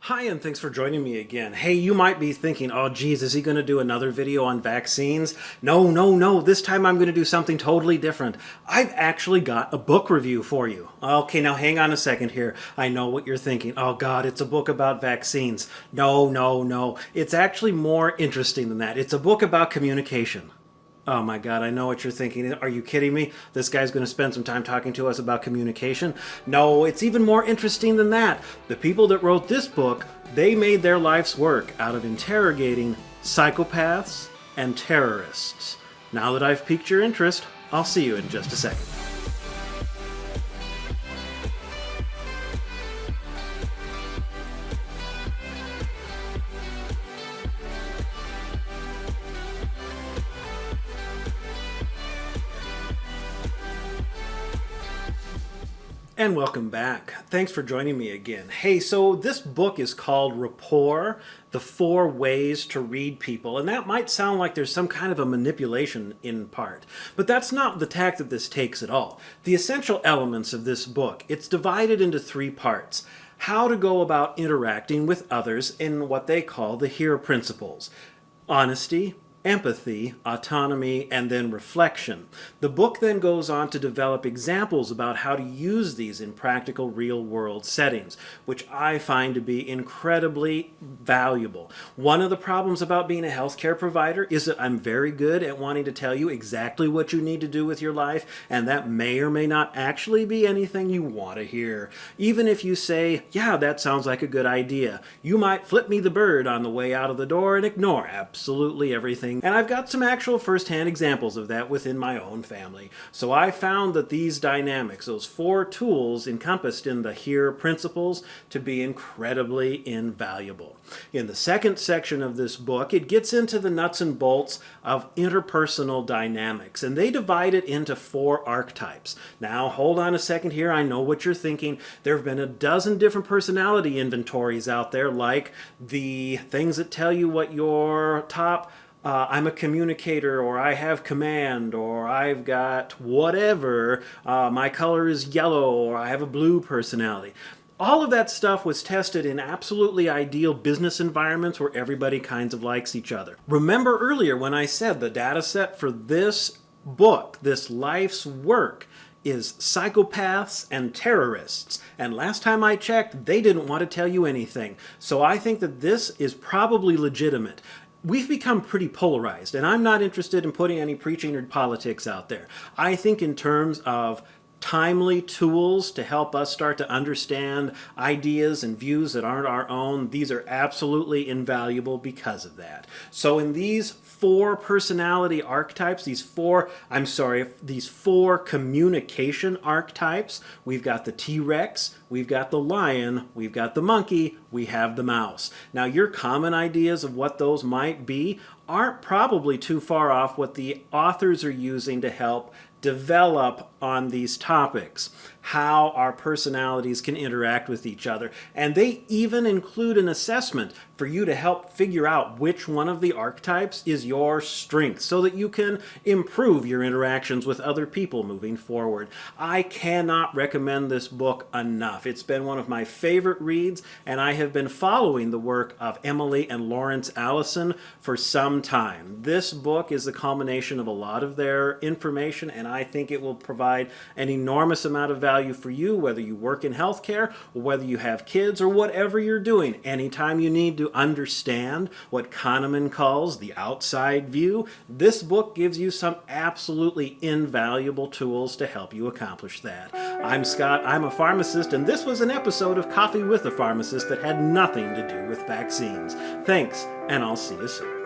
Hi, and thanks for joining me again. Hey, you might be thinking, oh geez, is he going to do another video on vaccines? No. This time I'm going to do something totally different. I've actually got a book review for you. Okay, now hang on a second here. I know what you're thinking. Oh God, it's a book about vaccines. No. It's actually more interesting than that. It's a book about communication. Oh my God, I know what you're thinking. Are you kidding me? This guy's going to spend some time talking to us about communication? No, it's even more interesting than that. The people that wrote this book, they made their life's work out of interrogating psychopaths and terrorists. Now that I've piqued your interest, I'll see you in just a second. And welcome back. Thanks for joining me again. Hey, so this book is called Rapport, The 4 Ways to Read People. And that might sound like there's some kind of a manipulation in part. But that's not the tack that this takes at all. The essential elements of this book, it's divided into 3 parts. How to go about interacting with others in what they call the H.E.A.R principles. Honesty, empathy, autonomy, and then reflection. The book then goes on to develop examples about how to use these in practical real-world settings, which I find to be incredibly valuable. One of the problems about being a healthcare provider is that I'm very good at wanting to tell you exactly what you need to do with your life, and that may or may not actually be anything you want to hear. Even if you say, yeah, that sounds like a good idea, you might flip me the bird on the way out of the door and ignore absolutely everything. And I've got some actual first-hand examples of that within my own family. So I found that these dynamics, those 4 tools encompassed in the H.E.A.R principles, to be incredibly invaluable. In the second section of this book, it gets into the nuts and bolts of interpersonal dynamics, and they divide it into 4 archetypes. Now, hold on a second here. I know what you're thinking. There have been a dozen different personality inventories out there, like the things that tell you what your top I'm a communicator, or I have command, or I've got whatever, my color is yellow, or I have a blue personality. All of that stuff was tested in absolutely ideal business environments where everybody kinds of likes each other. Remember earlier when I said the data set for this book, this life's work, is psychopaths and terrorists. And last time I checked, they didn't want to tell you anything. So I think that this is probably legitimate. We've become pretty polarized, and I'm not interested in putting any preaching or politics out there. I think in terms of timely tools to help us start to understand ideas and views that aren't our own, these are absolutely invaluable because of that. So in these 4 personality archetypes, these 4 communication archetypes, we've got the T-Rex, we've got the lion, we've got the monkey, we have the mouse. Now your common ideas of what those might be aren't probably too far off what the authors are using to help develop on these topics, how our personalities can interact with each other. And they even include an assessment for you to help figure out which one of the archetypes is your strength so that you can improve your interactions with other people moving forward. I cannot recommend this book enough. It's been one of my favorite reads, and I have been following the work of Emily and Laurence Alison for some time. This book is the culmination of a lot of their information, and I think it will provide an enormous amount of value for you, whether you work in healthcare, or whether you have kids, or whatever you're doing. Anytime you need to understand what Kahneman calls the outside view, this book gives you some absolutely invaluable tools to help you accomplish that. I'm Scott, I'm a pharmacist, and this was an episode of Coffee with a Pharmacist that had nothing to do with vaccines. Thanks, and I'll see you soon.